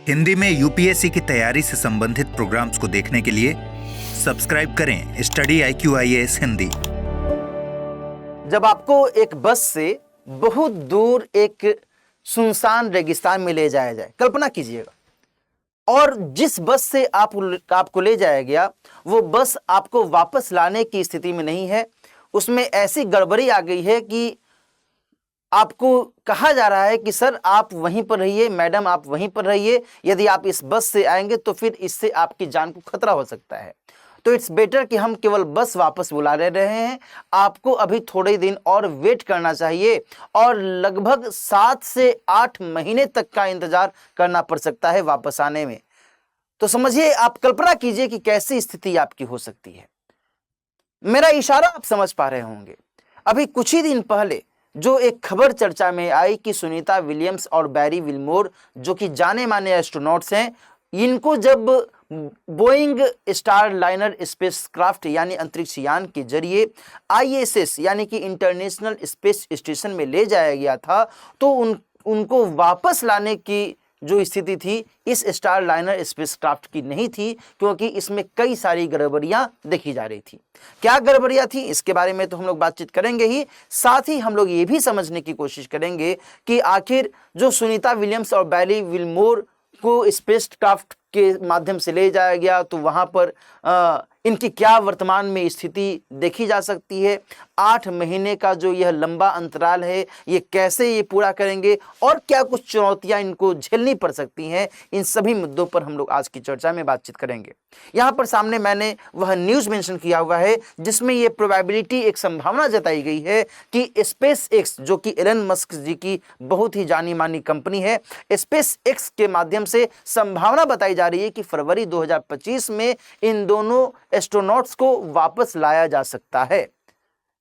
हिंदी में यूपीएससी की तैयारी से संबंधित प्रोग्राम्स को देखने के लिए सब्सक्राइब करें स्टडी IQIAS हिंदी। जब आपको एक बस से बहुत दूर एक सुनसान रेगिस्तान में ले जाया जाए, कल्पना कीजिएगा, और जिस बस से आपको ले जाया गया वो बस आपको वापस लाने की स्थिति में नहीं है। उसमें ऐसी गड़बड़ी आ गई है कि आपको कहा जा रहा है कि सर आप वहीं पर रहिए, मैडम आप वहीं पर रहिए, यदि आप इस बस से आएंगे तो फिर इससे आपकी जान को खतरा हो सकता है। तो इट्स बेटर कि हम केवल बस वापस बुला ले रहे हैं, आपको अभी थोड़े दिन और वेट करना चाहिए और लगभग 7 से 8 महीने तक का इंतजार करना पड़ सकता है वापस आने में। तो समझिए, आप कल्पना कीजिए कि कैसी स्थिति आपकी हो सकती है। मेरा इशारा आप समझ पा रहे होंगे। अभी कुछ ही दिन पहले जो एक खबर चर्चा में आई कि सुनीता विलियम्स और बैरी विल्मोर, जो कि जाने माने एस्ट्रोनॉट्स हैं, इनको जब बोइंग स्टार लाइनर स्पेसक्राफ्ट यानी अंतरिक्ष यान के जरिए ISS यानी कि इंटरनेशनल स्पेस स्टेशन में ले जाया गया था, तो उनको वापस लाने की जो स्थिति थी इस स्टार लाइनर स्पेसक्राफ्ट की नहीं थी, क्योंकि इसमें कई सारी गड़बड़ियां देखी जा रही थी। क्या गड़बड़ियां थी इसके बारे में तो हम लोग बातचीत करेंगे ही, साथ ही हम लोग ये भी समझने की कोशिश करेंगे कि आखिर जो सुनीता विलियम्स और बैरी विल्मोर को स्पेसक्राफ्ट के माध्यम से ले जाया गया तो वहां पर इनकी क्या वर्तमान में स्थिति देखी जा सकती है। 8 महीने का जो यह लंबा अंतराल है, ये कैसे ये पूरा करेंगे और क्या कुछ चुनौतियां इनको झेलनी पड़ सकती हैं, इन सभी मुद्दों पर हम लोग आज की चर्चा में बातचीत करेंगे। यहाँ पर सामने मैंने वह न्यूज़ मेंशन किया हुआ है जिसमें ये प्रोबेबिलिटी, एक संभावना जताई गई है कि स्पेस एक्स, जो कि एलन मस्क जी की बहुत ही जानी मानी कंपनी है, स्पेस एक्स के माध्यम से संभावना बताई जा रही है कि फरवरी 2025 में इन दोनों एस्ट्रोनॉट्स को वापस लाया जा सकता है।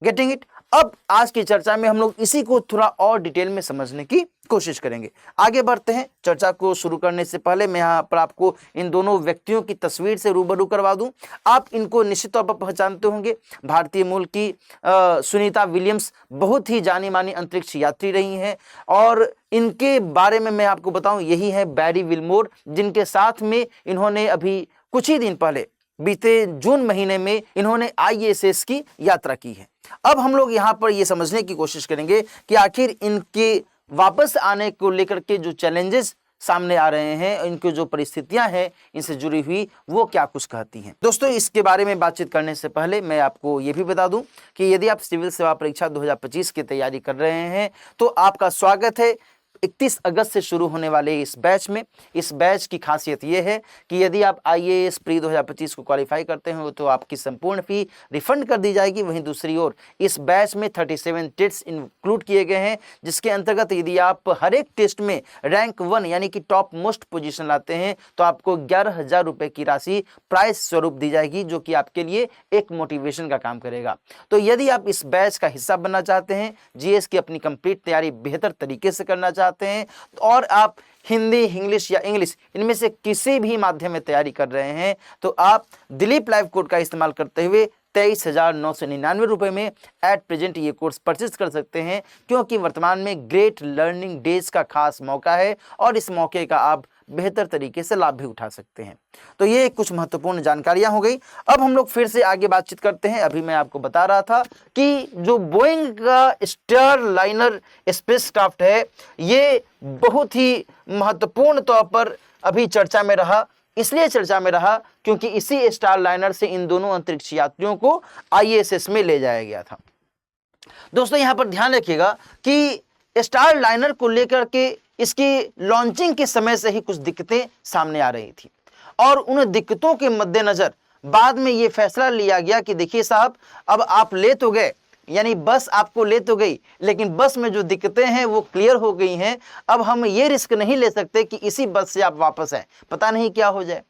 Getting it? अब आज की चर्चा में हम लोग इसी को थोड़ा और डिटेल में समझने की कोशिश करेंगे। आगे बढ़ते हैं। चर्चा को शुरू करने से पहले मैं यहाँ पर आपको इन दोनों व्यक्तियों की तस्वीर से रूबरू करवा दूं। आप इनको निश्चित तौर पर पहचानते होंगे। भारतीय मूल की सुनीता विलियम्स बहुत ही जानी मानी अंतरिक्ष यात्री रही हैं, और इनके बारे में मैं आपको बताऊं, यही है बैरी विल्मोर, जिनके साथ में इन्होंने अभी कुछ ही दिन पहले बीते जून महीने में इन्होंने ISS की यात्रा की है। अब हम लोग यहाँ पर ये समझने की कोशिश करेंगे कि आखिर इनके वापस आने को लेकर के जो चैलेंजेस सामने आ रहे हैं, इनकी जो परिस्थितियां हैं इनसे जुड़ी हुई, वो क्या कुछ कहती हैं। दोस्तों, इसके बारे में बातचीत करने से पहले मैं आपको ये भी बता दूं कि यदि आप सिविल सेवा परीक्षा 2025 की तैयारी कर रहे हैं तो आपका स्वागत है 31 अगस्त से शुरू होने वाले इस बैच में। इस बैच की खासियत यह है कि यदि आप IAS प्री 2025 को क्वालिफाई करते हो तो आपकी संपूर्ण फी रिफंड कर दी जाएगी। वहीं दूसरी ओर इस बैच में 37 टेस्ट इंक्लूड किए गए हैं, जिसके अंतर्गत यदि आप हर एक टेस्ट में रैंक 1 यानी कि टॉप मोस्ट पोजीशन लाते हैं तो आपको 11,000 रुपये की राशि प्राइज स्वरूप दी जाएगी, जो कि आपके लिए एक मोटिवेशन का काम करेगा। तो यदि आप इस बैच का हिस्सा बनना चाहते हैं, GS की अपनी कंप्लीट तैयारी बेहतर तरीके से करना चाहते हैं, और आप हिंदी, इंग्लिश या इंग्लिश इनमें से किसी भी माध्यम में तैयारी कर रहे हैं, तो आप दिलीप लाइव कोड का इस्तेमाल करते हुए 23,999 रुपये में एट प्रेजेंट ये कोर्स परचेज कर सकते हैं, क्योंकि वर्तमान में ग्रेट लर्निंग डेज का खास मौका है और इस मौके का आप बेहतर तरीके से लाभ भी उठा सकते हैं। तो ये कुछ महत्वपूर्ण जानकारियां हो गई। अब हम लोग फिर से आगे बातचीत करते हैं। अभी मैं आपको बता रहा था कि जो बोइंग का स्टार लाइनर स्पेसक्राफ्ट है, ये बहुत ही महत्वपूर्ण तौर पर अभी चर्चा में रहा। इसलिए चर्चा में रहा क्योंकि इसी स्टार लाइनर से इन दोनों अंतरिक्ष यात्रियों को ISS में ले जाया गया था। दोस्तों, यहां पर ध्यान रखिएगा कि स्टार लाइनर को लेकर के इसकी लॉन्चिंग के समय से ही कुछ दिक्कतें सामने आ रही थी, और उन दिक्कतों के मद्देनजर बाद में यह फैसला लिया गया कि देखिए साहब, अब आप ले तो गए, यानी बस आपको ले तो गई, लेकिन बस में जो दिक्कतें हैं वो क्लियर हो गई हैं। अब हम ये रिस्क नहीं ले सकते कि इसी बस से आप वापस आए, पता नहीं क्या हो जाए,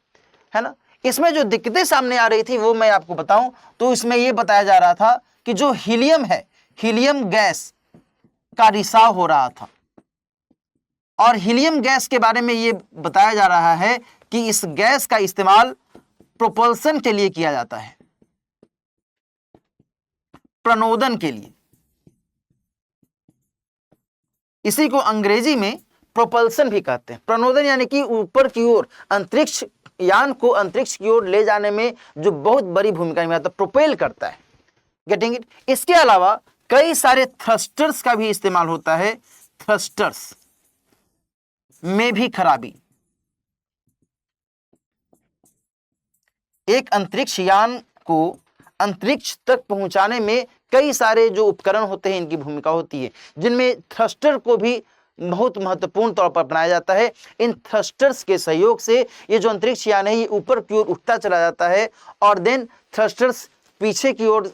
है ना। इसमें जो दिक्कतें सामने आ रही थी वो मैं आपको बताऊं तो इसमें यह बताया जा रहा था कि जो हीलियम है, हीलियम गैस का रिसाव हो रहा था, और हीलियम गैस के बारे में ये बताया जा रहा है कि इस गैस का इस्तेमाल प्रोपल्सन के लिए किया जाता है, प्रणोदन के लिए। इसी को अंग्रेजी में प्रोपल्सन भी कहते हैं। प्रणोदन यानी कि ऊपर की ओर अंतरिक्ष यान को अंतरिक्ष की ओर ले जाने में जो बहुत बड़ी भूमिका निभाता है, प्रोपेल करता है। Getting it. इसके अलावा कई सारे थ्रस्टर्स का भी इस्तेमाल होता है। थ्रस्टर्स में भी खराबी, एक अंतरिक्ष यान को अंतरिक्ष तक पहुंचाने में कई सारे जो उपकरण होते हैं इनकी भूमिका होती है, जिनमें थ्रस्टर को भी बहुत महत्वपूर्ण तौर पर अपनाया जाता है। इन थ्रस्टर्स के सहयोग से ये जो अंतरिक्ष यान है ये ऊपर की ओर उठता चला जाता है और देन थ्रस्टर्स पीछे की ओर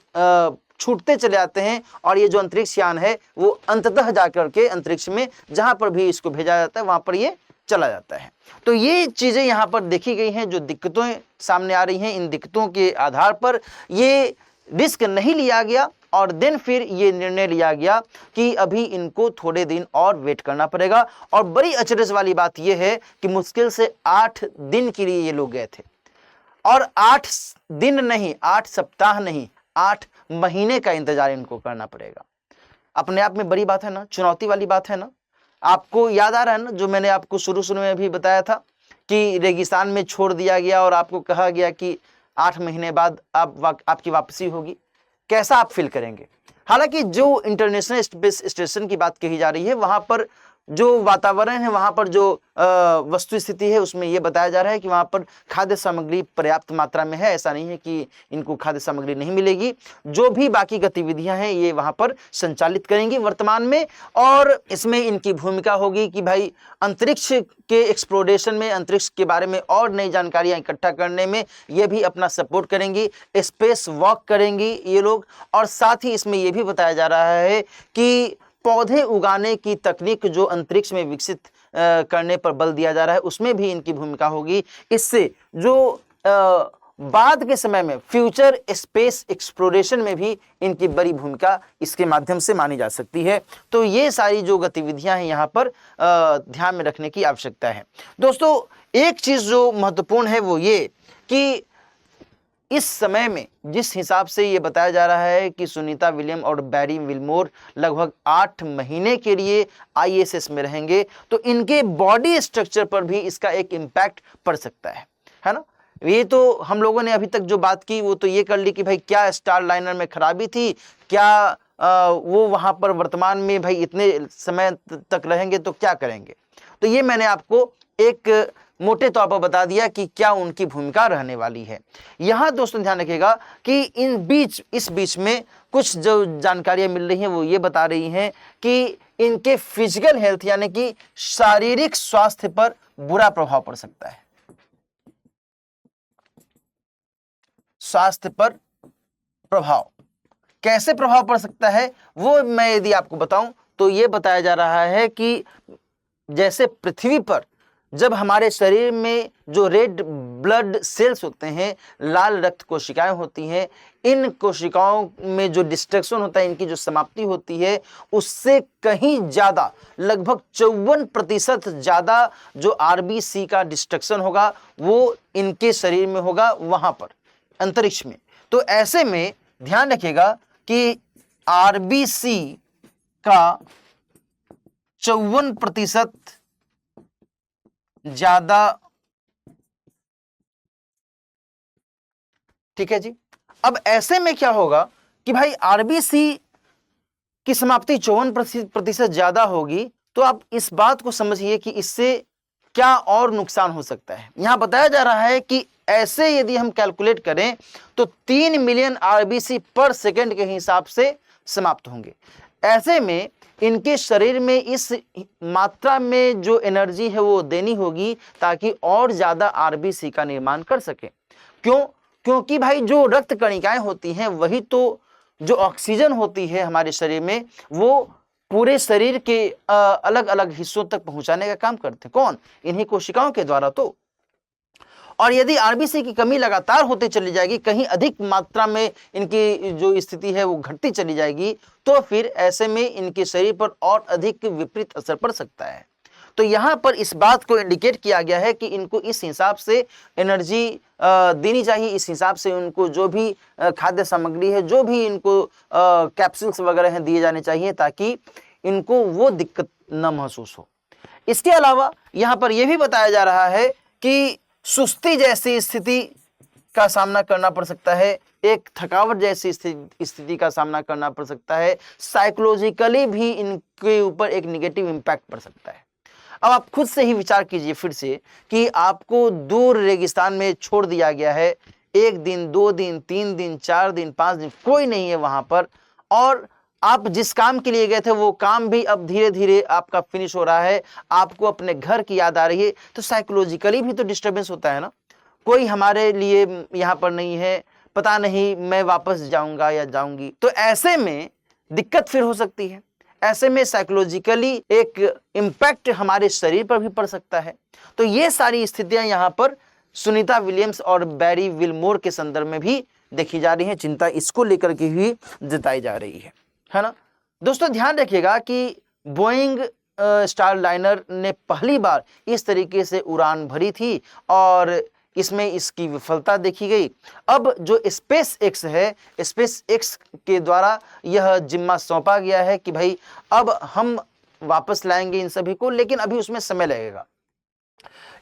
छूटते चले जाते हैं और ये जो अंतरिक्ष यान है वो अंततः जाकर के अंतरिक्ष में जहां पर भी इसको भेजा जाता है वहां पर ये चला जाता है। तो ये चीजें यहाँ पर देखी गई हैं, जो दिक्कतें सामने आ रही हैं, इन दिक्कतों के आधार पर ये रिस्क नहीं लिया गया और देन फिर ये निर्णय लिया गया कि अभी इनको थोड़े दिन और वेट करना पड़ेगा। और बड़ी अचरज वाली बात यह है कि मुश्किल से 8 दिन के लिए ये लोग गए थे और 8 दिन नहीं, 8 सप्ताह नहीं, 8 महीने का इंतजार इनको करना पड़ेगा। अपने आप में बड़ी बात है ना, चुनौती वाली बात है ना। आपको याद आ रहा है ना जो मैंने आपको शुरू में भी बताया था कि रेगिस्तान में छोड़ दिया गया और आपको कहा गया कि 8 महीने बाद आपकी वापसी होगी। कैसा आप फील करेंगे? हालांकि जो इंटरनेशनल स्पेस स्टेशन की बात कही जा रही है वहां पर जो वातावरण है, वहां पर जो वस्तु स्थिति है उसमें यह बताया जा रहा है कि वहां पर खाद्य सामग्री पर्याप्त मात्रा में है। ऐसा नहीं है कि इनको खाद्य सामग्री नहीं मिलेगी। जो भी बाकी गतिविधियां हैं ये वहां पर संचालित करेंगी वर्तमान में, और इसमें इनकी भूमिका होगी कि भाई अंतरिक्ष के एक्सप्लोरेशन में, अंतरिक्ष के बारे में और नई जानकारियां इकट्ठा करने में ये भी अपना सपोर्ट करेंगी, स्पेस वॉक करेंगी ये लोग। और साथ ही इसमें यह भी बताया जा रहा है कि पौधे उगाने की तकनीक जो अंतरिक्ष में विकसित करने पर बल दिया जा रहा है उसमें भी इनकी भूमिका होगी। इससे जो बाद के समय में फ्यूचर स्पेस एक्सप्लोरेशन में भी इनकी बड़ी भूमिका इसके माध्यम से मानी जा सकती है। तो ये सारी जो गतिविधियां हैं यहाँ पर ध्यान में रखने की आवश्यकता है। दोस्तों एक चीज जो महत्वपूर्ण है वो ये कि इस समय में जिस हिसाब से ये बताया जा रहा है कि सुनीता विलियम और बैरी विलमोर लगभग 8 महीने के लिए ISS में रहेंगे, तो इनके बॉडी स्ट्रक्चर पर भी इसका एक इम्पैक्ट पड़ सकता है ना। ये तो हम लोगों ने अभी तक जो बात की वो तो ये कर ली कि भाई क्या स्टार लाइनर में खराबी थी, क्या वो वहां पर वर्तमान में भाई इतने समय तक रहेंगे तो क्या करेंगे। तो ये मैंने आपको एक मोटे तौर पर बता दिया कि क्या उनकी भूमिका रहने वाली है। यहाँ दोस्तों ध्यान रखिएगा कि इस बीच में कुछ जो जानकारियां मिल रही हैं वो ये बता रही हैं कि इनके फिजिकल हेल्थ यानी कि शारीरिक स्वास्थ्य पर बुरा प्रभाव पड़ सकता है। स्वास्थ्य पर प्रभाव कैसे प्रभाव पड़ सकता है वो मैं यदि आपको बताऊं तो ये बताया जा रहा है कि जैसे पृथ्वी पर जब हमारे शरीर में जो रेड ब्लड सेल्स होते हैं, लाल रक्त कोशिकाएं होती हैं, इन कोशिकाओं में जो डिस्ट्रक्शन होता है, इनकी जो समाप्ति होती है, उससे कहीं ज़्यादा लगभग 54% ज़्यादा जो RBC का डिस्ट्रक्शन होगा वो इनके शरीर में होगा वहाँ पर अंतरिक्ष में। तो ऐसे में ध्यान रखिएगा कि RBC का 54% ज्यादा, ठीक है जी। अब ऐसे में क्या होगा कि भाई RBC की समाप्ति 54% ज्यादा होगी, तो आप इस बात को समझिए कि इससे क्या और नुकसान हो सकता है। यहां बताया जा रहा है कि ऐसे यदि हम कैलकुलेट करें तो 3 मिलियन RBC पर सेकेंड के हिसाब से समाप्त होंगे। ऐसे में इनके शरीर में इस मात्रा में जो एनर्जी है वो देनी होगी ताकि और ज्यादा RBC का निर्माण कर सके। क्योंकि भाई जो रक्त कणिकाएं होती हैं वही तो जो ऑक्सीजन होती है हमारे शरीर में वो पूरे शरीर के अलग अलग हिस्सों तक पहुंचाने का काम करते हैं। कौन? इन्हीं कोशिकाओं के द्वारा। तो और यदि RBC की कमी लगातार होती चली जाएगी, कहीं अधिक मात्रा में इनकी जो स्थिति है वो घटती चली जाएगी, तो फिर ऐसे में इनके शरीर पर और अधिक विपरीत असर पड़ सकता है। तो यहाँ पर इस बात को इंडिकेट किया गया है कि इनको इस हिसाब से एनर्जी देनी चाहिए, इस हिसाब से उनको जो भी खाद्य सामग्री है, जो भी इनको कैप्सूल्स वगैरह हैं दिए जाने चाहिए ताकि इनको वो दिक्कत न महसूस हो। इसके अलावा यहाँ पर यह भी बताया जा रहा है कि सुस्ती जैसी स्थिति का सामना करना पड़ सकता है, एक थकावट जैसी स्थिति का सामना करना पड़ सकता है, साइकोलॉजिकली भी इनके ऊपर एक निगेटिव इम्पैक्ट पड़ सकता है। अब आप खुद से ही विचार कीजिए फिर से कि आपको दूर रेगिस्तान में छोड़ दिया गया है, 1 दिन 2 दिन 3 दिन 4 दिन 5 दिन कोई नहीं है वहां पर, और आप जिस काम के लिए गए थे वो काम भी अब धीरे धीरे आपका फिनिश हो रहा है, आपको अपने घर की याद आ रही है, तो साइकोलॉजिकली भी तो डिस्टर्बेंस होता है ना। कोई हमारे लिए यहाँ पर नहीं है, पता नहीं मैं वापस जाऊंगा या जाऊंगी, तो ऐसे में दिक्कत फिर हो सकती है। ऐसे में साइकोलॉजिकली एक इम्पैक्ट हमारे शरीर पर भी पड़ सकता है। तो ये सारी स्थितियां यहाँ पर सुनीता विलियम्स और बैरी विलमोर के संदर्भ में भी देखी जा रही हैं, चिंता इसको लेकर के ही जताई जा रही है ना। दोस्तों ध्यान रखिएगा कि बोइंग स्टारलाइनर ने पहली बार इस तरीके से उड़ान भरी थी और इसमें इसकी विफलता देखी गई। अब जो स्पेस एक्स है, स्पेस एक्स के द्वारा यह जिम्मा सौंपा गया है कि भाई अब हम वापस लाएंगे इन सभी को, लेकिन अभी उसमें समय लगेगा।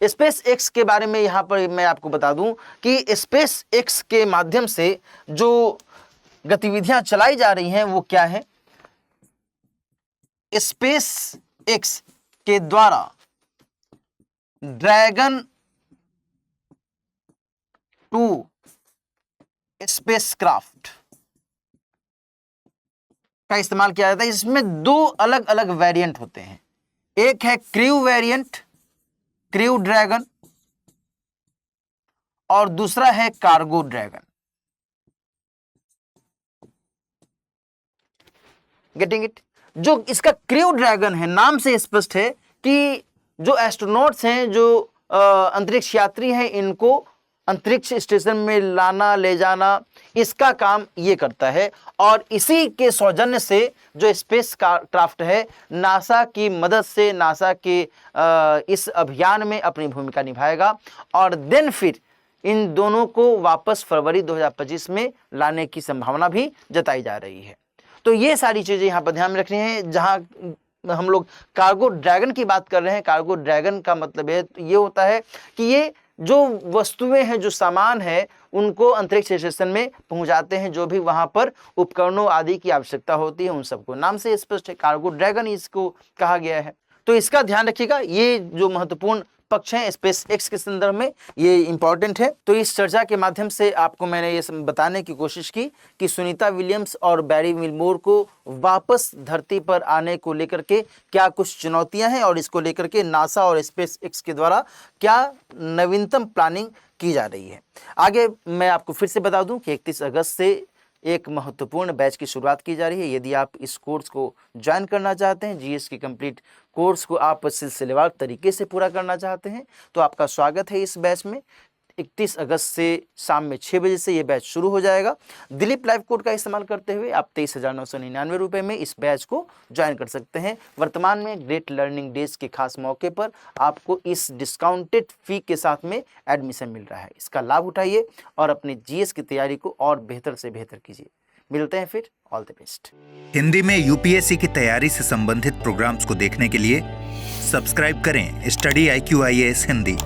स्पेस एक्स के बारे में यहाँ पर मैं आपको बता दूं कि स्पेस एक्स के माध्यम से जो गतिविधियां चलाई जा रही हैं वो क्या है। स्पेस एक्स के द्वारा ड्रैगन 2 स्पेसक्राफ्ट का इस्तेमाल किया जाता है। इसमें 2 अलग अलग वेरिएंट होते हैं, एक है क्रू वेरिएंट, क्रू ड्रैगन, और दूसरा है कार्गो ड्रैगन। Getting it? जो इसका क्रू ड्रैगन है, नाम से स्पष्ट है कि जो एस्ट्रोनॉट्स हैं, जो अंतरिक्ष यात्री हैं, इनको अंतरिक्ष स्टेशन में लाना ले जाना, इसका काम ये करता है। और इसी के सौजन्य से जो स्पेस क्राफ्ट है, नासा की मदद से नासा के इस अभियान में अपनी भूमिका निभाएगा, और देन फिर इन दोनों को वापस फरवरी 2025 में लाने की संभावना भी जताई जा रही है। तो ये सारी चीजें यहाँ पर ध्यान में रखनी है। जहाँ हम लोग कार्गो ड्रैगन की बात कर रहे हैं, कार्गो ड्रैगन का मतलब ये होता है कि ये जो वस्तुएं हैं, जो सामान है, उनको अंतरिक्ष स्टेशन में पहुंचाते हैं। जो भी वहां पर उपकरणों आदि की आवश्यकता होती है उन सबको, नाम से स्पष्ट है, कार्गो ड्रैगन इसको कहा गया है। तो इसका ध्यान रखिएगा, ये जो महत्वपूर्ण पक्ष हैं स्पेस एक्स के संदर्भ में, ये इंपॉर्टेंट है। तो इस चर्चा के माध्यम से आपको मैंने ये बताने की कोशिश की कि सुनीता विलियम्स और बैरी विलमोर को वापस धरती पर आने को लेकर के क्या कुछ चुनौतियां हैं, और इसको लेकर के नासा और स्पेस एक्स के द्वारा क्या नवीनतम प्लानिंग की जा रही है। आगे मैं आपको फिर से बता दूं कि 31 अगस्त से एक महत्वपूर्ण बैच की शुरुआत की जा रही है। यदि आप इस कोर्स को ज्वाइन करना चाहते हैं, जीएस की कंप्लीट कोर्स को आप सिलसिलेवार तरीके से पूरा करना चाहते हैं, तो आपका स्वागत है इस बैच में। 31 अगस्त से शाम में 6 बजे से ये बैच शुरू हो जाएगा। दिलीप लाइव कोड का इस्तेमाल करते हुए आप 23,999 रुपये में इस बैच को ज्वाइन कर सकते हैं। वर्तमान में ग्रेट लर्निंग डेज के खास मौके पर आपको इस डिस्काउंटेड फी के साथ में एडमिशन मिल रहा है। इसका लाभ उठाइए और अपने जीएस की तैयारी को और बेहतर से बेहतर कीजिए। मिलते हैं फिर, ऑल द बेस्ट। हिंदी में यूपीएससी की तैयारी से संबंधित प्रोग्राम्स को देखने के लिए सब्सक्राइब करें स्टडी IQ IAS हिंदी।